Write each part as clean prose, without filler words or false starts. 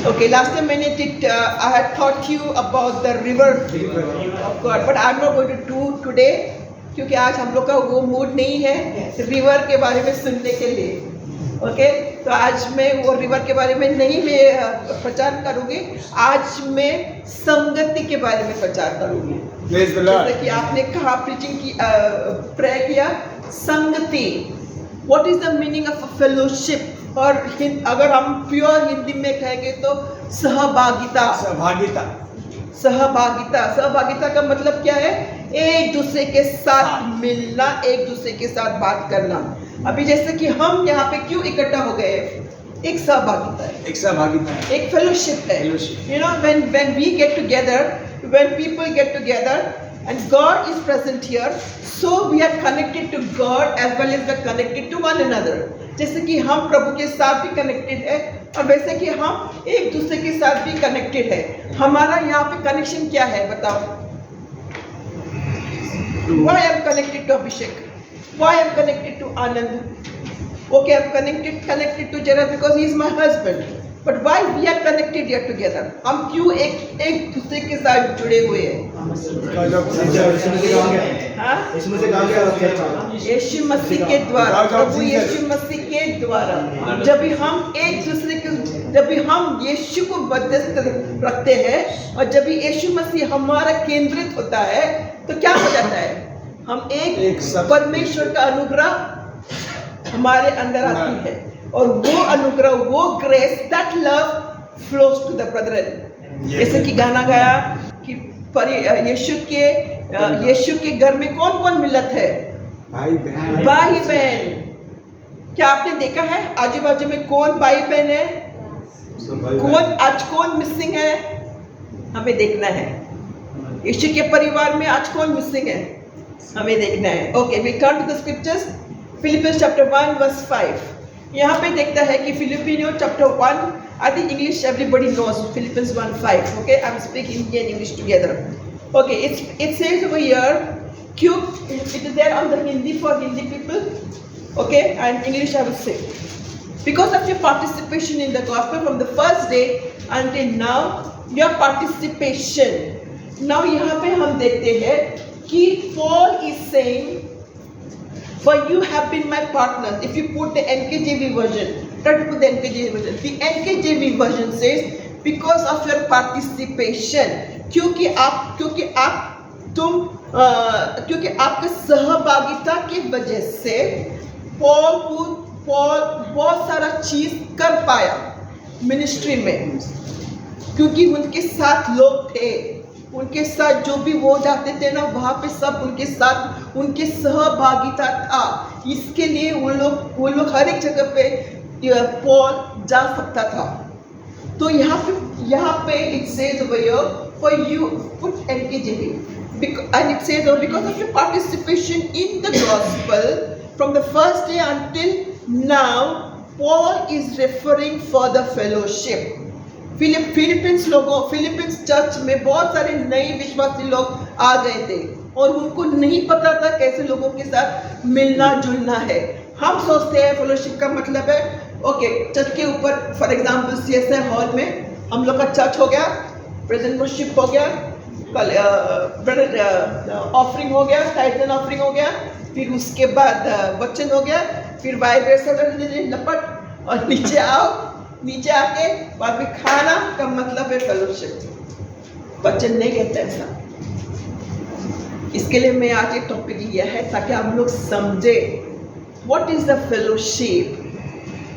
Okay, last time when I had taught you about the river of God, but I'm not going to do today क्योंकि आज हम लोग का वो mood नहीं है रिवर के बारे में सुनने के लिए. ओके, तो आज मैं वो रिवर के बारे में नहीं मैं प्रचार करूंगी. आज मैं संगति के बारे में प्रचार करूंगी. जैसे कि आपने कहा प्रीचिंग की प्रेयर किया संगति. What is the meaning of fellowship? और अगर हम प्योर हिंदी में कहेंगे तो सहभागिता. सहभागिता का मतलब क्या है? एक दूसरे के साथ मिलना, एक दूसरे के साथ बात करना. अभी जैसे कि हम यहाँ पे क्यों इकट्ठा हो गए? एक सहभागिता है, एक फेलोशिप है. You know, when we get together, when people get together and God is present here, so we are connected to God as well as we are connected to one another. जैसे कि हम प्रभु के साथ भी connected है और वैसे कि हम एक दूसरे के साथ भी कनेक्टेड है. हमारा यहाँ पे कनेक्शन क्या है बताओ? Why I am connected to Abhishek? Why I am connected to Anand? Okay, I am connected to Jared because he is my husband. But why we are connected here together? हम क्यों एक दूसरे के साथ जुड़े हुए हैं? यीशु मसीह के द्वारा, प्रभु यीशु मसीह के द्वारा. जब भी हम एक दूसरे के, जब भी हम यीशु को मध्यस्थ रखते हैं और जब भी यीशु मसीह हमारा केंद्रित होता है तो क्या हो जाता है? हम एक परमेश्वर का अनुग्रह हमारे अंदर आती है और वो अनुग्रह, वो grace, that love flows to the brethren. जैसे कि गाना गाया कि यीशु के घर में कौन कौन मिलत है? भाई बहन. क्या आपने देखा है आजू बाजू में कौन भाई बहन है? कौन मिसिंग है? हमें देखना है. यीशु के परिवार में आज कौन मिसिंग है? हमें देखना है. Okay, we come to the scriptures. Philippians chapter 1 verse 5. यहाँ पे देखता है कि Philippians chapter 1, I think English everybody knows Philippians 1:5. Okay, I'm speaking Hindi and English together. Okay, it says over here, it is there on the Hindi for Hindi people. Okay, and English I will say. Because of your participation in the gospel from the first day until now, your participation. Now यहाँ पे हम देखते हैं कि Paul is saying, for you have been my partners. If you put the NKJV version, try to put the NKJV version. The NKJV version says, because of your participation. क्योंकि आपके सहभागिता की वजह से पॉल बहुत सारा चीज कर पाया मिनिस्ट्री में. क्योंकि उनके साथ लोग थे, उनके साथ जो भी वो जाते थे ना वहाँ पे सब उनके साथ उनके सहभागिता था. इसके लिए वो लोग हर एक जगह पे पॉल जा सकता था. तो यहाँ पे it says over here for you put NKJV and it says because of your participation in the gospel from the first day until now, Paul is referring for the fellowship. Philippines church में बहुत सारे नए विश्वासी लोग आ गए थे और उनको नहीं पता था कैसे लोगों के साथ मिलना जुलना है. हम सोचते हैं फेलोशिप का मतलब है ओके चर्च के ऊपर फॉर एग्जांपल CSI हॉल में हम लोग का चर्च हो गया, प्रेजेंट वर्शिप हो गया, ऑफरिंग हो गया, टाइटन ऑफरिंग हो गया, फिर उसके बाद वचन हो गया, फिर वाइब्रेशन लपट और नीचे आके बाद में खाना का मतलब है फेलोशिप. वचन नहीं कहते ऐसा. इसके लिए मैं आज एक टॉपिक लिया है ताकि आप लोग समझे what is the fellowship.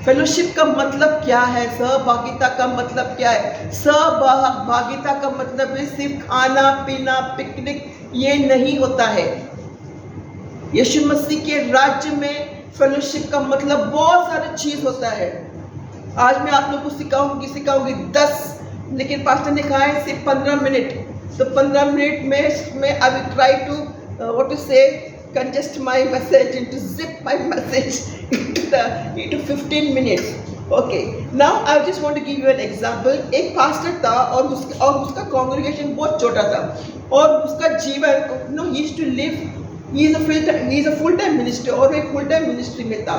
Fellowship का मतलब क्या है? सहभागिता का मतलब क्या है? सहभागिता का मतलब है सिर्फ खाना पीना पिकनिक ये नहीं होता है. यीशु मसीह के राज्य में फेलोशिप का मतलब बहुत सारी चीज होता है. आज मैं आप लोग को सिखाऊंगी 10, लेकिन पास्टर ने कहा है सिर्फ 15 मिनट. तो 15 मिनट में I will try to what to say congest my message into zip my message into 15 minutes. Okay, now I just want to give you an example. एक पास्टर था और उसका कांग्रीगेशन बहुत छोटा था और उसका जीवन he is a full time minister और एक फुल टाइम मिनिस्ट्री में था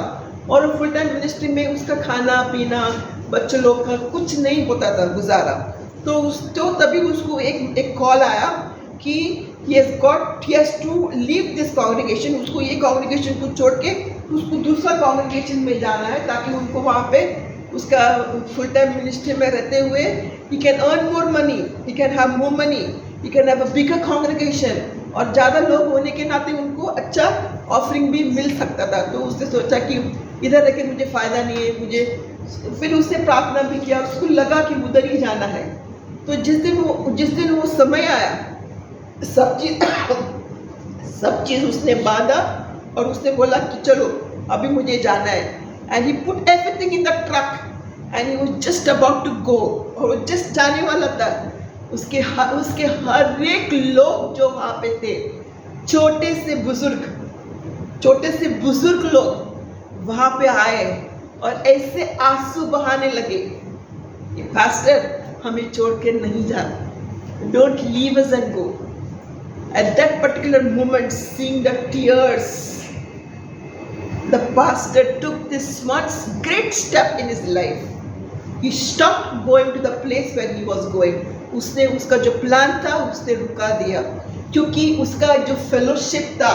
और फुल टाइम मिनिस्ट्री में उसका खाना पीना बच्चे लोग का कुछ नहीं होता था गुजारा। तो तभी उसको एक कॉल आया कि he has to leave this congregation, उसको ये congregation को छोड़ के उसको दूसरा congregation में जाना है, ताकि उनको वहाँ पे उसका फुल टाइम मिनिस्ट्री में रहते हुए he can earn more money, he can have more money, he can have a bigger congregation, और ज़्यादा लोग होने के नाते उनको अच्छा ऑफरिंग भी मिल सकता था। तो उसने सोचा कि इधर रह के मुझे फ़ायदा नहीं है, मुझे फिर उसने प्रार्थना भी किया, उसको लगा कि उधर ही जाना है। तो जिस दिन वो समय आया, सब चीज़ उसने बांधा और उसने बोला कि चलो अभी मुझे जाना है। And he put everything in the truck and he was just about to go, और वो जस्ट जाने वाला था। उसके हर एक लोग जो वहाँ पे थे, छोटे से बुजुर्ग लोग वहाँ पे आए और ऐसे आंसू बहाने लगे कि पास्टर हमें छोड़ के नहीं जा, don't leave us and go. At that particular moment, seeing the tears, the pastor took this great step in his life. He stopped going to the place where he was going. उसने उसका जो plan था उसने रुका दिया, क्योंकि उसका जो फेलोशिप था,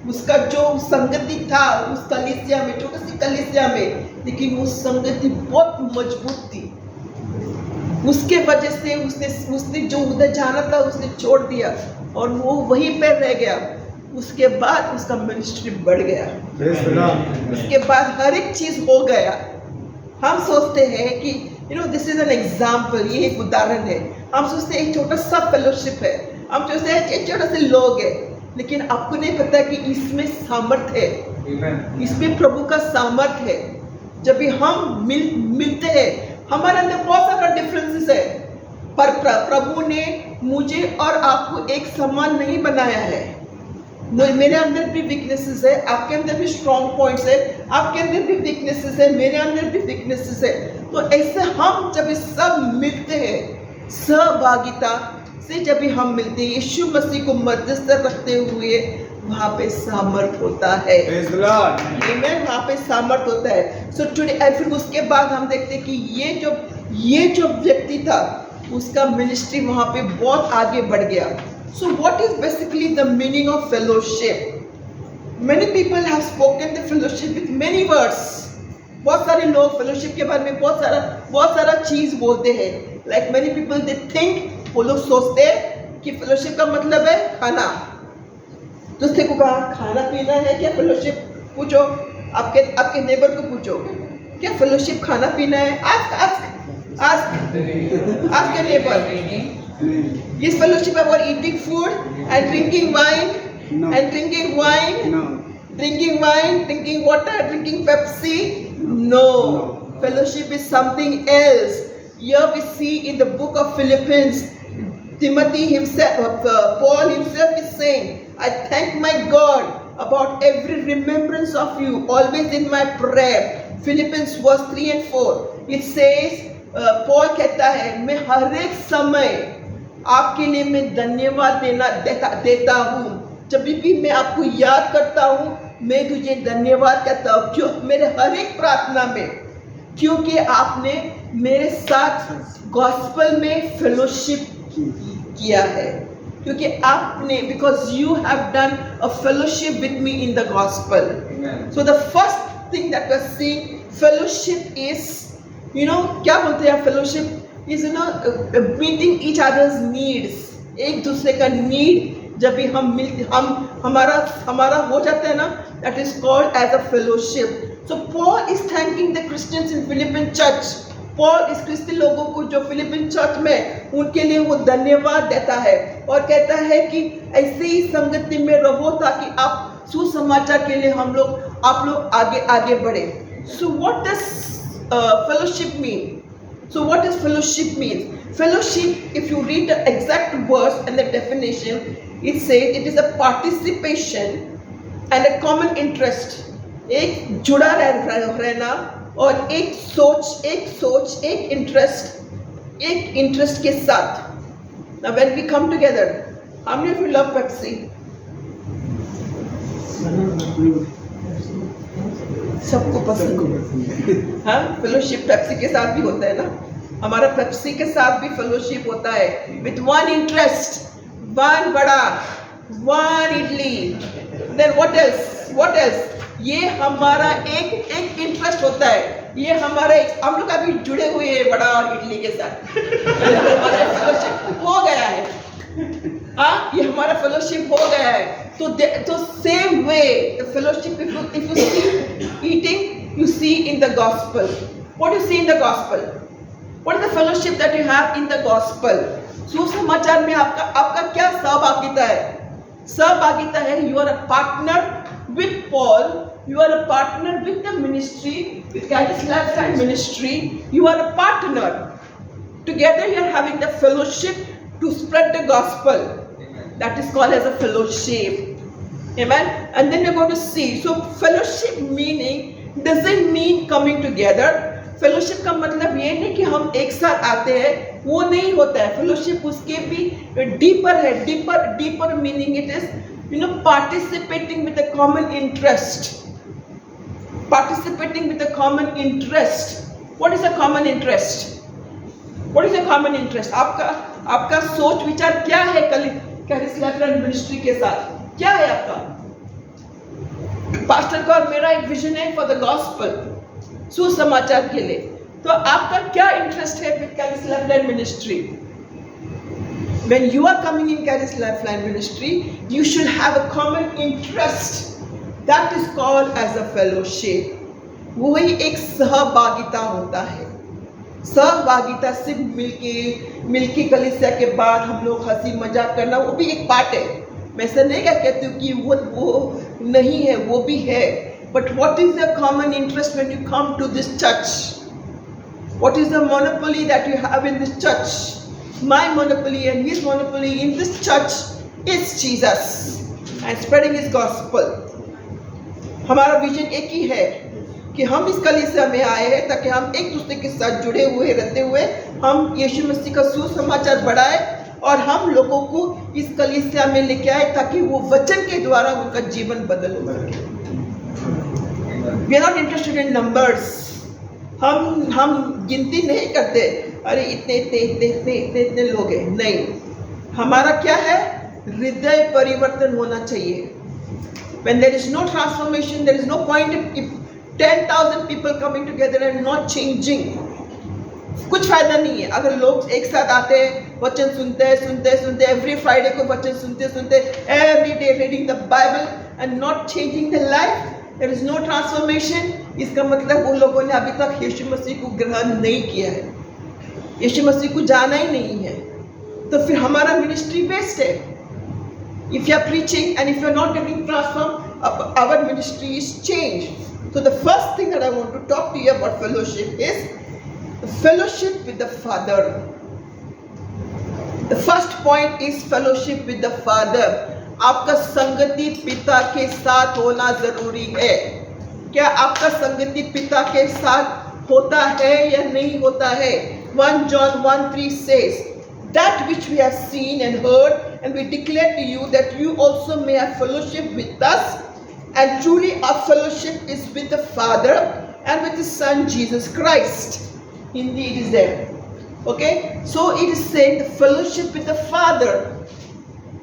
उसका जो संगति था उस कलीसिया में, छोटी सी कलीसिया में, लेकिन वो संगति बहुत मजबूत थी। उसके वजह से उसने जो उधर जाना था उसने छोड़ दिया और वो वहीं पे रह गया। उसके बाद उसका मिनिस्ट्री बढ़ गया, उसके बाद हर एक चीज हो गया। हम सोचते हैं कि दिस इज एन एग्जाम्पल, ये एक उदाहरण है। हम सोचते हैं एक छोटा सा फेलोशिप है, हम सोचते हैं एक छोटा से लोग है, लेकिन आपको नहीं पता कि इसमें सामर्थ्य है, इसमें प्रभु का सामर्थ्य है। जब भी हम मिलते हैं, हमारे अंदर बहुत सारा डिफरेंसेस है, पर प्रभु ने मुझे और आपको एक समान नहीं बनाया है। मेरे अंदर भी वीकनेसेस है, आपके अंदर भी स्ट्रॉन्ग पॉइंट्स है, आपके अंदर भी वीकनेसेस है, मेरे अंदर भी वीकनेसेस है। तो ऐसे हम जब सब मिलते हैं, सहभागिता से जब भी हम मिलते हैं, यीशु मसीह को मध्यस्थ रखते हुए, वहाँ पे सामर्थ होता है। वहाँ पे सामर्थ होता है। सो टुडे, फिर उसके बाद हम देखते हैं कि ये जो व्यक्ति था, उसका मिनिस्ट्री वहाँ पे बहुत आगे बढ़ गया। So what is basically the meaning of fellowship? Many people have spoken the fellowship with many words. बहुत सारे लोग फेलोशिप के बारे में बहुत सारा चीज बोलते हैं। Like many people they think, वो लोग सोचते हैं कि फेलोशिप का मतलब है खाना। दूसरे को कहा खाना पीना है क्या फेलोशिप? पूछो आपके नेबर को, पूछो क्या फेलोशिप खाना पीना है? Ask your neighbor. Is fellowship about eating food and drinking wine? No. And drinking wine? No. Drinking wine, drinking water, drinking Pepsi? No. Fellowship is something else. Here we see in the book of Philippians, Timothy himself, Paul himself is saying, I thank my God about every remembrance of you, always in my prayer. Philippians verse 3 and 4. It says, Paul कहता है, मैं हर एक समय आपके लिए मैं धन्यवाद देता हूँ। जब भी मैं आपको याद करता हूँ, मैं तुझे धन्यवाद कहता हूँ, क्यों? मेरे हर एक प्रार्थना में, क्योंकि आपने मेरे साथ गॉस्पेल में फेलोशिप किया है, क्योंकि आपने, because you have done a fellowship with me in the gospel. So the first thing that we are seeing, fellowship is, क्या बोलते हैं, fellowship is meeting each others needs. एक दूसरे का नीड जब भी हमारा हो जाता है ना, that is called as a fellowship. So Paul is thanking the Christians in Philippian church. Paul इस क्रिश्चियन लोगों को जो फिलिपिन चर्च में, उनके लिए वो धन्यवाद देता है और कहता है कि ऐसे ही संगति में रहो ताकि आप सुसमाचार के लिए आप लोग आगे बढ़े। So what does fellowship mean? So what does fellowship mean? Fellowship, if you read the exact words and the definition, it says it is a participation and a common interest. एक जुड़ा रहना और एक सोच, एक इंटरेस्ट के साथ। Now when we come together, how many of you love Pepsi? सबको पसंद है। हाँ, फेलोशिप पेप्सी के साथ भी होता है ना, हमारा पेप्सी के साथ भी फेलोशिप होता है, with one interest, one vada, one idli, then what else, ये हमारा एक इंटरेस्ट होता है, ये हमारा हम लोग अभी जुड़े हुए हैं बड़ा और इडली के साथ। हमारा फेलोशिप हो गया है, हाँ, ये हमारा फेलोशिप हो गया है। तो same way the fellowship, if you see eating, you see in the gospel. What do you see in the gospel? What is the fellowship that you have in the gospel? सुसमाचार में आपका क्या सहभागिता है? सहभागिता है, you are a partner with Paul, you are a partner with the ministry, with Charis Lifetime Ministry, you are a partner. Together you are having the fellowship to spread the gospel. That is called as a fellowship. Amen. And then we're going to see. So fellowship meaning doesn't mean coming together. Fellowship का मतलब ये नहीं कि हम एक साथ आते हैं, वो नहीं होता है। Fellowship उसके भी deeper है, deeper meaning it is, participating with a common interest. Participating with a common interest. What is a common interest? What is a common interest? आपका सोच विचार क्या है कैरिस लाइफलाइन मिनिस्ट्री के साथ? क्या है आपका? पास्टर का और मेरा एक विजन है फॉर द गॉस्पेल, सुसमाचार के लिए। तो आपका क्या इंटरेस्ट है with Karis lifeline ministry? When you are coming in Charis Lifeline Ministry, you should have a common interest. That is called as a fellowship. वही एक सहभागिता होता है। सहभागिता सिर्फ मिलके कलीसिया के बाद हम लोग हंसी मजाक करना, वो भी एक पार्ट है। मैं ऐसा नहीं कहती हूँ कि वो नहीं है, वो भी है। But what is the common interest when you come to this church? What is the monopoly that you have in this church? My monopoly and his monopoly in this church is Jesus and spreading his gospel. हमारा vision एक ही है कि हम इस कलीसिया में आए हैं ताकि हम एक दूसरे के साथ जुड़े हुए रहते हुए हम यीशु मसीह का सुसमाचार बढ़ाए और हम लोगों को इस कलीसिया में लेके आए ताकि वो वचन के द्वारा उनका जीवन बदल हो सके। We are not interested in numbers. हम गिनती नहीं करते, अरे इतने लोग हैं, नहीं। हमारा क्या है? हृदय परिवर्तन होना चाहिए। When there is no transformation, there is no point if 10,000 people coming together and not changing. कुछ फायदा नहीं है अगर लोग एक साथ आते हैं, वचन सुनते एवरी फ्राइडे को वचन सुनते every day reading the Bible and not changing the life, there is no transformation. इसका मतलब उन लोगों ने अभी तक यीशु मसीह को ग्रहण नहीं किया है, यीशु मसीह को जाना ही नहीं है, तो फिर हमारा मिनिस्ट्री वेस्ट है। If you are preaching and if you are not getting transformed, our ministry is changed. So the first thing that I want to talk to you about fellowship is the fellowship with the Father. The first point is fellowship with the Father. आपका संगति पिता के साथ होना जरूरी है। क्या आपका संगति पिता के साथ होता है या नहीं होता है? 1 John 1:3 says, that which we have seen and heard, and we declare to you that you also may have fellowship with us, and truly our fellowship is with the Father and with His Son Jesus Christ. Indeed, it is there. Okay, so it is saying the fellowship with the Father.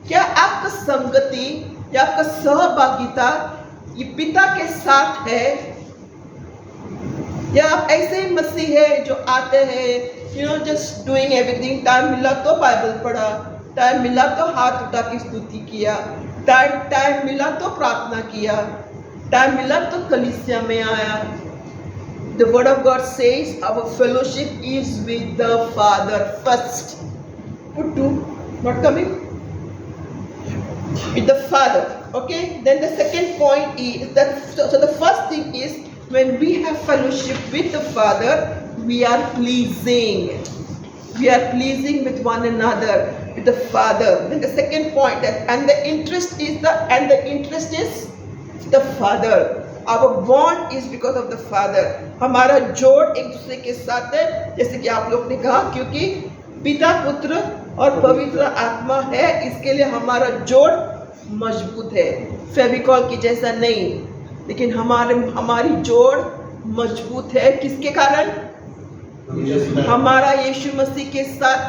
क्या आपका संगति या आपका सहभागिता ये पिता के साथ है, या आप ऐसे ही मसीह है जो आते हैं just doing everything? टाइम मिला तो बाइबल पढ़ा, टाइम मिला तो हाथ उठा के स्तुति किया, टाइम मिला तो प्रार्थना किया, टाइम मिला तो कलीसिया में आया। The word of God says our fellowship is with the Father first. Put two, not coming. With the Father. Okay. Then the second point is that so the first thing is when we have fellowship with the Father, we are pleasing. We are pleasing with one another, with the Father. Then the second point that and the interest is the Father. Our bond is because of the Father. हमारा जोड़ एक दूसरे के साथ है, जैसे कि आप लोग ने कहा, क्योंकि पिता पुत्र और पवित्र आत्मा है, इसके लिए हमारा जोड़ मजबूत है, फेविकॉल की जैसा नहीं। लेकिन हमारी जोड़ मजबूत है किसके कारण? हमारा यीशु मसीह के साथ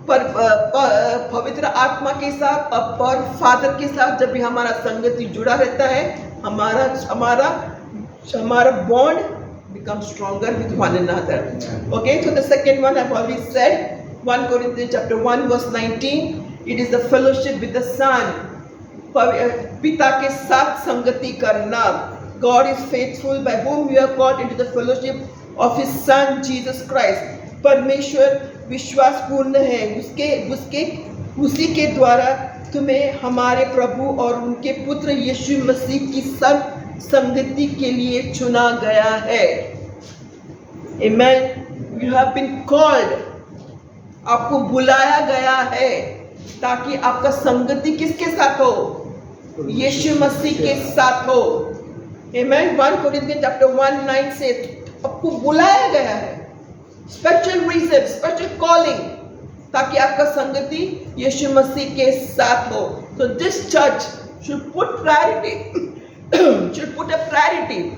पवित्र आत्मा के साथ और फादर के साथ जब भी हमारा संगति जुड़ा रहता है, हमारा bond becomes stronger with one another. Okay, so the second one I've already said, 1 Corinthians chapter 1 verse 19, it is the fellowship with the Son. पिता के साथ संगति करना. God is faithful by whom you are called into the fellowship of His Son Jesus Christ. परमेश्वर विश्वासपूर्ण है, उसी के द्वारा तुम्हें हमारे प्रभु और उनके पुत्र यीशु मसीह की संगति के लिए चुना गया है. Amen. You have been called. आपको बुलाया गया है ताकि आपका संगति किसके साथ हो? यीशु मसीह के साथ हो. Amen. 1 Corinthians chapter 1:9 से आपको बुलाया गया है. Special reason, special calling, ताकि आपका संगति यीशु मसीह के साथ हो. So this church should put priority, should put a priority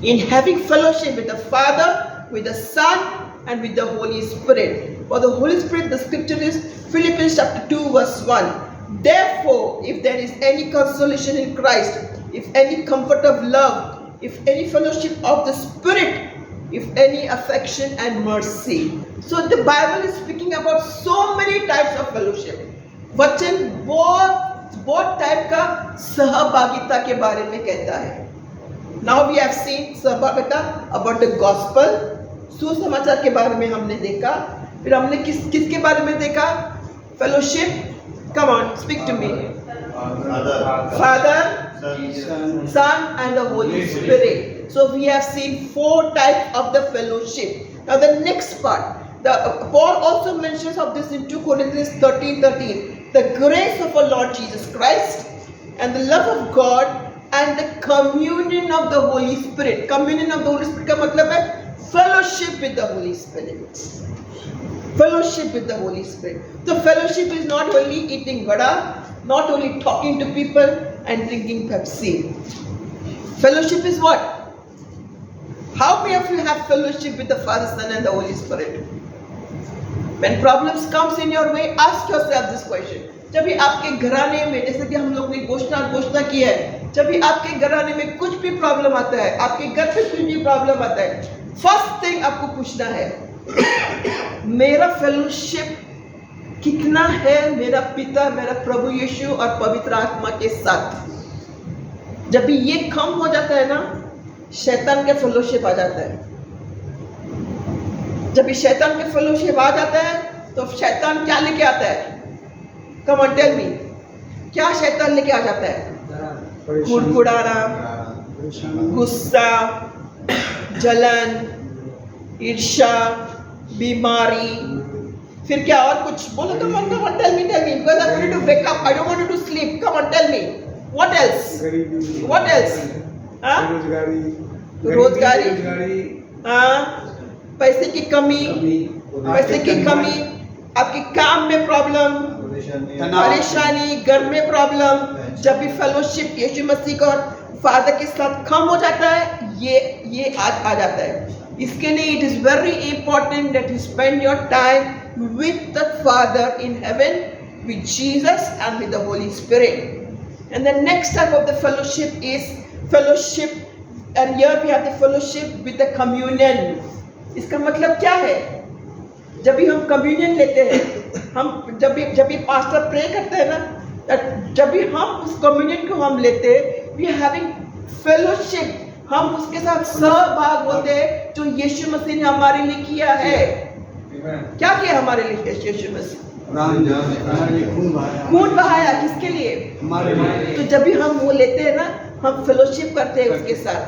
in having fellowship with the Father, with the Son, and with the Holy Spirit. For the Holy Spirit, the scripture is Philippians chapter 2 verse 1. Therefore, if there is any consolation in Christ, if any comfort of love, if any fellowship of the Spirit, if any affection and mercy. So the Bible is speaking about so many types of fellowship. वचन बहुत type का सहभागिता के बारे में कहता है. Now we have seen सहभागिता about the gospel, सुसमाचार के बारे में हमने देखा. फिर हमने किसके बारे में देखा? Fellowship. Come on, speak to me. Father, Son, and the Holy Spirit. So we have seen 4 types of the fellowship. Now the next part, Paul also mentions of this in 2 Corinthians 13:13. The grace of our Lord Jesus Christ and the love of God and the communion of the Holy Spirit. Communion of the Holy Spirit का मतलब है fellowship with the Holy Spirit. Fellowship with the Holy Spirit. So fellowship is not only eating vada, not only talking to people and drinking Pepsi. Fellowship is what? How many of you have fellowship with the Father, Son, and the Holy Spirit? When problems comes in your way, ask yourself this question. जब भी आपके घराने में, जैसे कि हम लोग ने घोषणा की है, जब भी आपके घराने में कुछ भी प्रॉब्लम आता है, आपके घर पे कुछ भी प्रॉब्लम आता है, फर्स्ट थिंग आपको पूछना है, मेरा फेलोशिप कितना है मेरा पिता, मेरा प्रभु यीशु और पवित्र आत्मा के साथ. जब भी ये कम हो जाता है ना, शैतान के फेलोशिप आ जाता है. जब भी शैतान के फेलोशिप आ जाता है तो शैतान क्या लेके आता है? कम ऑन टेल मी, क्या शैतान लेके आ जाता है? कुड़कुड़ाना, गुस्सा, जलन, ईर्ष्या, बीमारी, फिर क्या और कुछ बोलो? Come on tell me because I want to wake up, I don't want to sleep. Come on, tell me. What else? What else? रोजगारी, पैसे की कमी, आपके काम में प्रॉब्लम, परेशानी, घर में प्रॉब्लम. जब भी फेलोशिप यीशु मसीह का और फादर के साथ कम हो जाता है, ये आ जाता है. इसके लिए it is very important that you spend your time with the father in heaven, with Jesus and with the Holy Spirit. And the next type of the fellowship is fellowship, and here we have the fellowship with the communion. इसका मतलब क्या है? जब भी हम communion लेते हैं, हम जब भी पास्टर प्रे करते हैं ना, जब भी हम उस कम्युनियन को हम लेते हैं, we are having fellowship. हम उसके साथ सहभाग होते हैं जो यीशु मसीह ने हमारे लिए किया है. क्या किया हमारे लिए यीशु मसीह? खून बहाया. किसके लिए? हमारे लिए. तो जब भी हम वो लेते हैं ना, हम फेलोशिप करते हैं उसके साथ,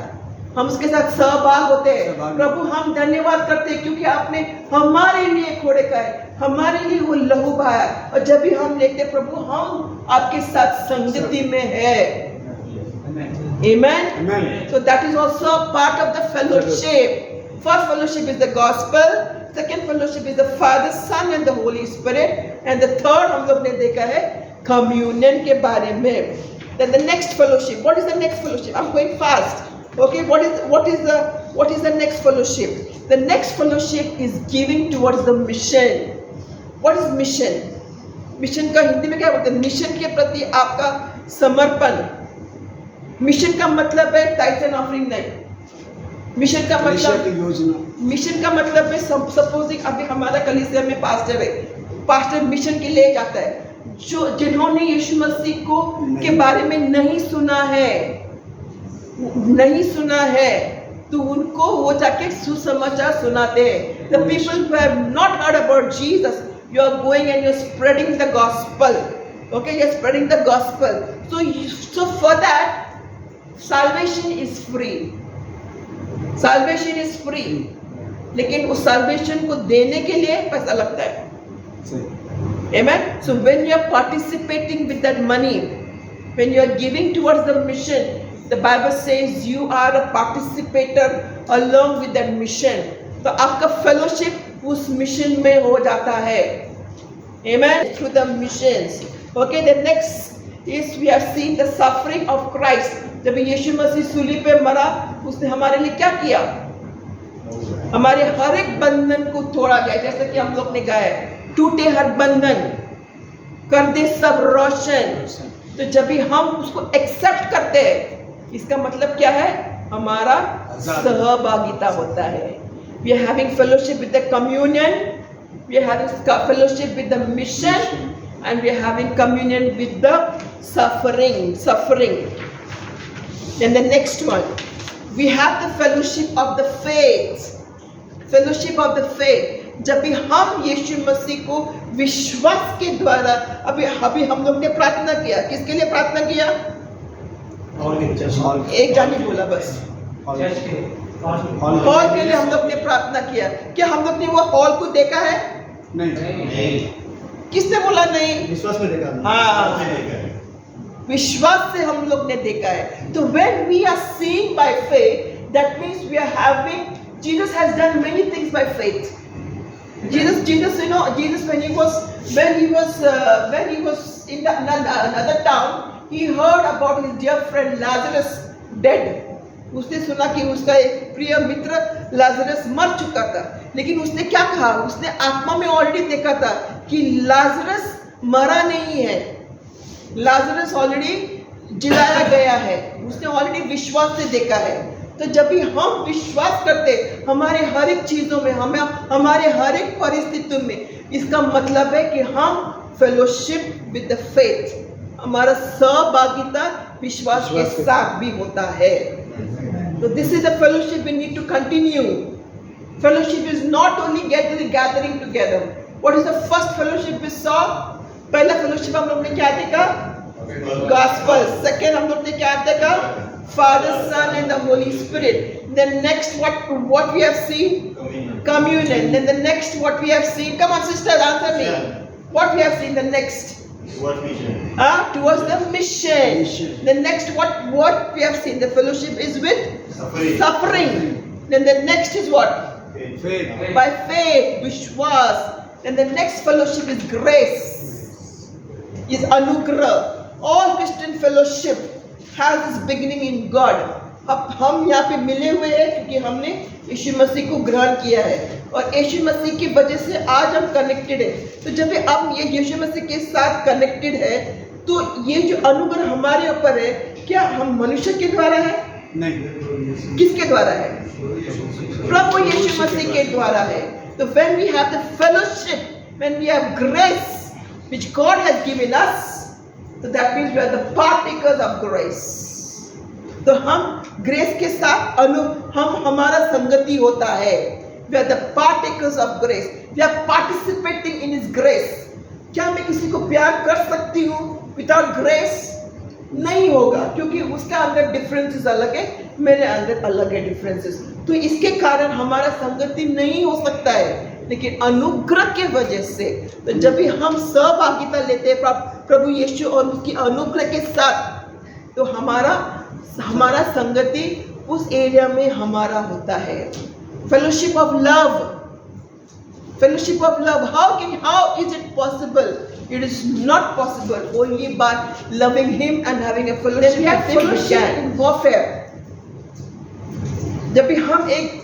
हम उसके साथ सहभाग होते हैं. प्रभु हम धन्यवाद करते हैं क्योंकि आपने हमारे लिए खोड़े खाए, हमारे लिए वो लहू बहाया. और जब भी हम लेते प्रभु, हम आपके साथ संगति में है. Amen. So that is also part of the fellowship. First fellowship is the gospel. Second fellowship is the Father, Son and the Holy Spirit. And the third हम लोग ने देखा है communion के बारे में. Then the next fellowship. What is the next fellowship? I'm going fast. Okay, what is the next fellowship? The next fellowship is giving towards the mission. What is mission? Mission का हिंदी में क्या बोलते हैं? Mission के प्रति आपका समर्पण. Mission का मतलब है टाइट्स एंड ऑफरिंग नहीं. मिशन का मतलब है सपोजिंग अभी हमारा कलीसिया में पास्टर है, पास्टर मिशन के लिए जाता है. जो जिन्होंने यीशु मसीह को के बारे में नहीं सुना है तो उनको वो जाके सुसमाचार सुनाते हैं. The people who have not heard about Jesus, you are going and you're spreading the gospel. Okay, you're spreading the gospel. So for that, salvation is free. Salvation is free. लेकिन उस salvation को देने के लिए पैसा लगता है. Amen. So when you are participating with that money, when you are giving towards the mission, the Bible says you are a participator along with that mission. तो आपका fellowship उस mission में हो जाता है. Amen. Through the missions. Okay. The next is we have seen the suffering of Christ. जब यीशु मसीह सूली पे मरा, उसने हमारे लिए क्या किया? हमारे हर एक बंधन को तोड़ा गया. जैसे कि हम लोग ने गाया, टूटे हर बंधन, कर दे सब रोशन. तो जब भी हम उसको एक्सेप्ट करते हैं, इसका मतलब क्या है? हमारा सहभागिता होता है. We are having fellowship with the communion, we are having fellowship with the mission, and we are having communion with the suffering. Then the next one, we have the fellowship of the faith. Fellowship of the faith. जब भी हम यीशु मसीह को विश्वास के द्वारा, अभी हम लोग ने प्रार्थना किया. किसके लिए प्रार्थना किया? एक जानी बोला बस. हॉल के लिए हम लोग ने प्रार्थना किया. क्या हम लोग ने वो हॉल को देखा है? नहीं. किसने बोला नहीं? विश्वास में देखा. हाँ, विश्वास से हम लोग ने देखा है. तो when we are seeing by faith, that means we are having, Jesus has done many things by faith. Jesus, you know, Jesus when he was in another town, he heard about his dear friend Lazarus dead. उसने सुना कि उसका एक प्रिय मित्र Lazarus मर चुका था. लेकिन उसने क्या कहा? उसने आत्मा में ऑलरेडी देखा था कि लाजरस मरा नहीं है, लाजरस ऑलरेडी जिलाया गया है. उसने ऑलरेडी विश्वास से देखा है. तो जब भी हम विश्वास करते हमारे हर एक चीजों में, हमारे हर एक परिस्थितियों में, इसका मतलब है कि हम फेलोशिप विद द फेथ, हमारा सहभागिता विश्वास के साथ भी होता है. तो this is a fellowship we need to continue. Fellowship is not only gathering together. What is the first fellowship we saw? पहला फेलोशिप हम लोग ने क्या देखा? गॉस्पेल. सेकंड हम लोग ने क्या देखा? Father, Son, and the Holy Spirit. Then next, what we have seen? Communion. Then the next, what we have seen? Come on, sister, answer me. What we have seen? The next. Towards mission. Towards the mission. The next, what we have seen? The fellowship is with suffering. Then the next is what? Faith. By faith, vishwas. Then the next fellowship is grace. Is anugrah. All Christian fellowship has its beginning in God. अब हम यहाँ पे मिले हुए हैं क्योंकि हमने यीशु मसीह को ग्रहण किया है और यीशु मसीह की वजह से आज हम कनेक्टेड है. तो जब भी हम ये यीशु मसीह के साथ कनेक्टेड है, तो ये जो अनुग्रह हमारे ऊपर है, क्या हम मनुष्य के द्वारा है? नहीं. किसके द्वारा है? प्रभु यीशु मसीह के द्वारा है. तो when we have the fellowship, when we have grace which God has given us, so that means we are the partakers of grace. तो हम ग्रेस के साथ हमारा संगति होता है. We are the partakers of grace. We are participating in His grace. क्या मैं किसी को प्यार कर सकती हूँ without grace? नहीं होगा, क्योंकि उसका अंदर डिफरेंसेस अलग है, मेरे अंदर अलग है डिफरेंसेस. तो इसके कारण हमारा संगति नहीं हो सकता है. लेकिन अनुग्रह के वजह से, तो जब भी हम सहभागिता लेते हैं प्रभु यीशु और उसकी अनुग्रह के साथ, तो हमारा संगति उस एरिया में हमारा होता है. Fellowship of love. Fellowship of love. How is it possible? It is not possible only by loving Him and having a fellowship with Him. Fellowship in warfare.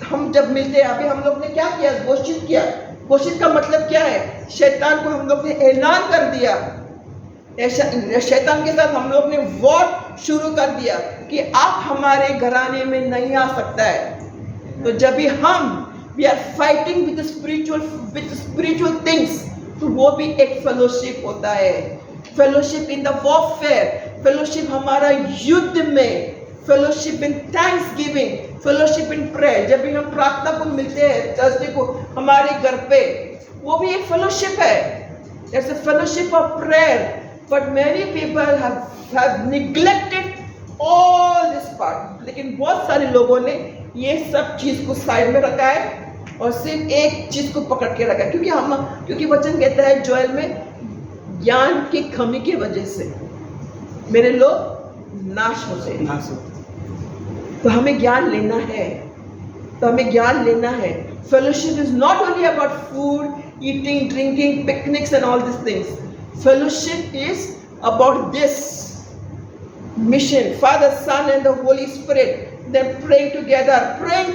हम जब मिलते हैं, अभी हम लोग ने क्या किया? घोषित किया. घोषित का मतलब क्या है? शैतान को हम लोग ने ऐलान कर दिया. शैतान के साथ हम लोग ने वॉर शुरू कर दिया कि आप हमारे घराने में नहीं आ सकता है. तो जब भी हम we are fighting with spiritual things, तो वो भी एक फेलोशिप होता है. Fellowship in the warfare, fellowship हमारा युद्ध में, fellowship in Thanksgiving, fellowship in prayer. जब भी हम प्रार्थना को मिलते हैं थर्सडे को हमारे घर पे, वो भी एक फेलोशिप है. It's a fellowship of prayer, but many people have neglected all this part. लेकिन बहुत सारे लोगों ने ये सब चीज को साइड में रखा है और सिर्फ एक चीज को पकड़ के रखा है. क्योंकि वचन कहता है जोएल में, ज्ञान की कमी की वजह से मेरे लोग नाश होते हैं. तो हमें ज्ञान लेना है, तो हमें ज्ञान लेना है. Fellowship is not only about food, eating, drinking, picnics and all these things. Fellowship is about this mission, Father, Son and the Holy Spirit. Then praying together. Praying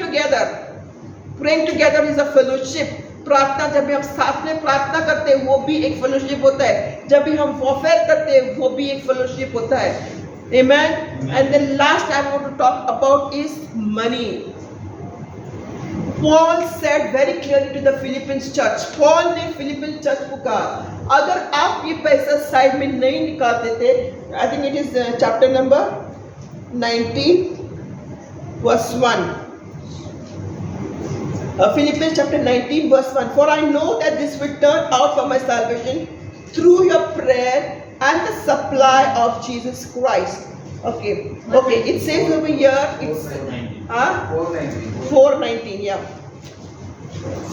together is a fellowship. प्रार्थना, जब भी हम साथ में प्रार्थना करते हैं वो भी एक फेलोशिप होता है. जब भी हम वॉरफेयर करते हैं वो भी एक फेलोशिप होता है. Amen. And the last I want to talk about is money. Paul said very clearly to the Philippians church. Paul ने Philippians church को कहा, अगर आप ये पैसा साइड में नहीं निकालते थे, I think it is chapter number 19 verse 1. Philippians chapter 19 verse 1. For I know that this will turn out for my salvation through your prayer and the supply of Jesus Christ. Okay. It says over here, it's 419. Yeah.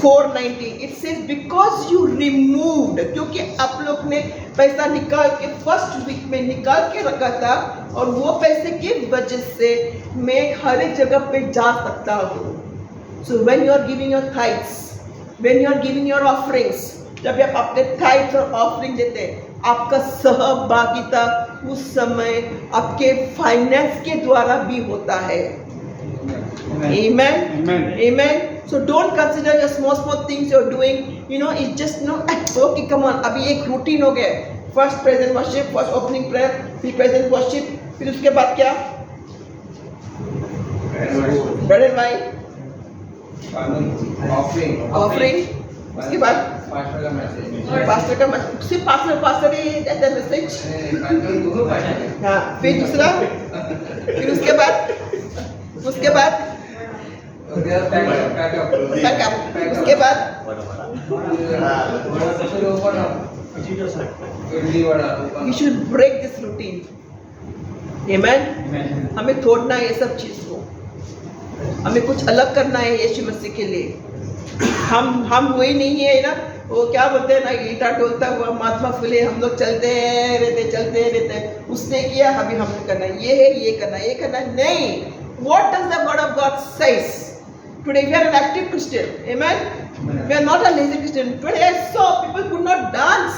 419. It says because you removed, क्योंकि आप लोग ने पैसा निकाल के first week में निकाल के रखा था और वो पैसे की वजह से मैं हर एक जगह पे जा सकता हूँ. So when you are giving your tithes, when you are giving your offerings, जब आप अपने tithes और offering देते हैं, आपका सहभागिता उस समय आपके फाइनेंस के द्वारा भी होता है. Amen. So don't consider your small things you're doing. It's just okay, come on. अभी एक रूटीन हो गया. First present worship, first opening prayer, फिर present worship, फिर उसके बाद क्या? Bread and wine. Offering. उसके बाद पास्टर का मैसेज. सिर्फ पास्टर ही देता है मैसेज. हाँ, फिर दूसरा, फिर उसके बाद पैकअप. उसके बाद you should break this routine. Amen. हमें तोड़ना है ये सब चीज को. हमें कुछ अलग करना है यीशु मसीह के लिए. हम वही नहीं है ना, वो क्या बोलते हैं ना, गिटार डोलता हुआ महात्मा फुले, हम लोग चलते रहते. उसने किया, अभी हमने करना है, ये करना है. नहीं. What does the word of God says? Today we are an active Christian. Amen. We are not a lazy Christian. Today I saw people could not dance.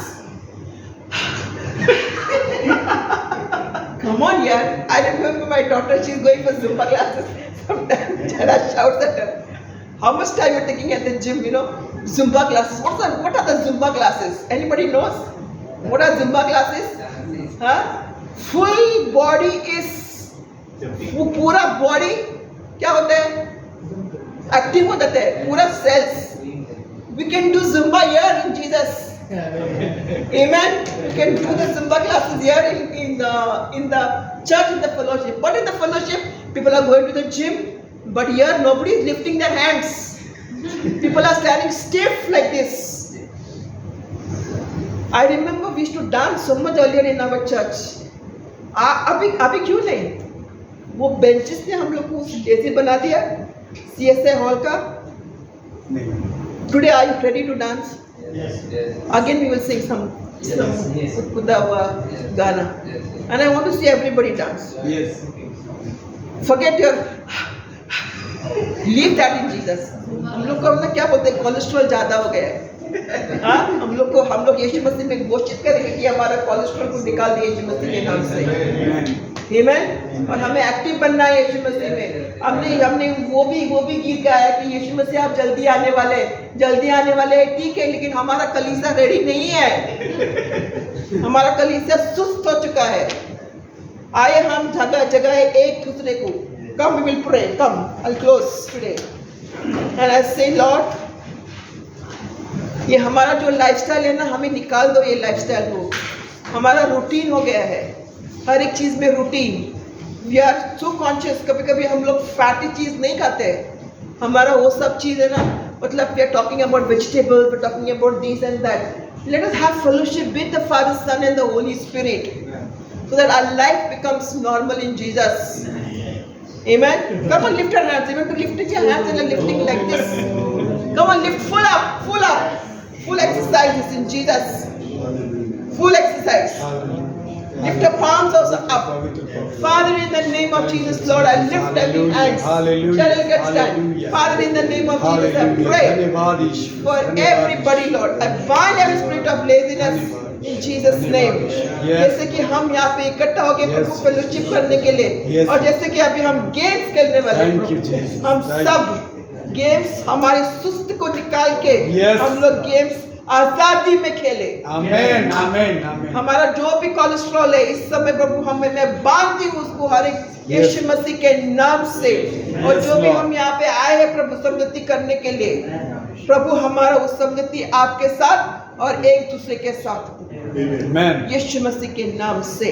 Come on, yeah. I remember my daughter, she's going for Zumba classes. Sometimes Jana shouts at her, how much time you're taking at the gym, Zumba classes. What are the Zumba classes? Anybody knows? What are Zumba classes? Full body is, वो पूरा body क्या होता है? Active हो जाता है, पूरा sales. We can do Zumba here in Jesus. Amen. We can do the Zumba classes here in the church, in the fellowship. But in the fellowship, people are going to the gym, but here nobody is lifting their hands. People are standing stiff like this. I remember we used to dance so much earlier in our church. अभी क्यों नहीं? वो benches ने हम लोग को जैसे बना दिया CSI हॉल का. Today are you ready to dance? Yes. Again we will sing some खुदा हुआ गाना. And I want to see everybody dance. Yes. Forget your leave that in Jesus. हम लोग को क्या बोलते हैं, कोलेस्ट्रॉल ज्यादा हो गया है. हाँ, हम लोग यीशु मसीह में घोषित करेंगे कि हमारा कोलेस्ट्रॉल को निकाल दिया यीशु मसीह के नाम से। आमीन। और हमें एक्टिव बनना है यीशु मसीह में। हमने वो भी गीत गाया कि यीशु मसीह आप जल्दी आने वाले हैं, ठीक है, लेकिन हमारा कलीसिया रेडी नहीं है। हमारा कलीसिया सुस्त हो चुका है। आइए हम जगह जगह एक दूसरे को, come we will pray, come, I'll close today and I say Lord, ये हमारा जो लाइफस्टाइल है ना, हमें निकाल दो ये लाइफस्टाइल को। हमारा रूटीन हो गया है, हर एक चीज में routine. We are so conscious, कभी कभी हम लोग फैटी चीज नहीं खाते। हमारा वो सब चीज है ना, मतलब we are talking about vegetables, we are talking about this and that. Let us have fellowship with the Father, Son and the Holy Spirit, so that our life becomes normal in Jesus. Amen. Come on, lift your hands. You want to lift your hands and lifting like this. Come on, lift full up. Full exercises in Jesus. Full exercise. Lift your palms also up. Father, in the name of Jesus, Lord, I lift every hands. Shall I get stand? Father, in the name of Jesus, I pray for everybody, Lord. I bind every spirit of laziness in Jesus name. जैसे कि हम यहाँ पे इकट्ठा हो गए प्रभु fellowship करने के लिए, और जैसे कि अभी हम गेम्स खेलने वाले हैं, हम सब गेम्स हमारे सुस्त को निकाल के हम लोग गेम्स आजादी में खेले। आमेन, आमेन, आमेन। हमारा जो भी कोलेस्ट्रॉल है इस समय प्रभु मैं बांधती हूँ उसको हर एक यीशु मसीह के नाम से। और जो भी हम यहाँ पे आए हैं प्रभु संगति करने के लिए, प्रभु हमारा उस संगति आपके साथ और एक दूसरे के साथ, आमेन, यीशु मसीह के नाम से।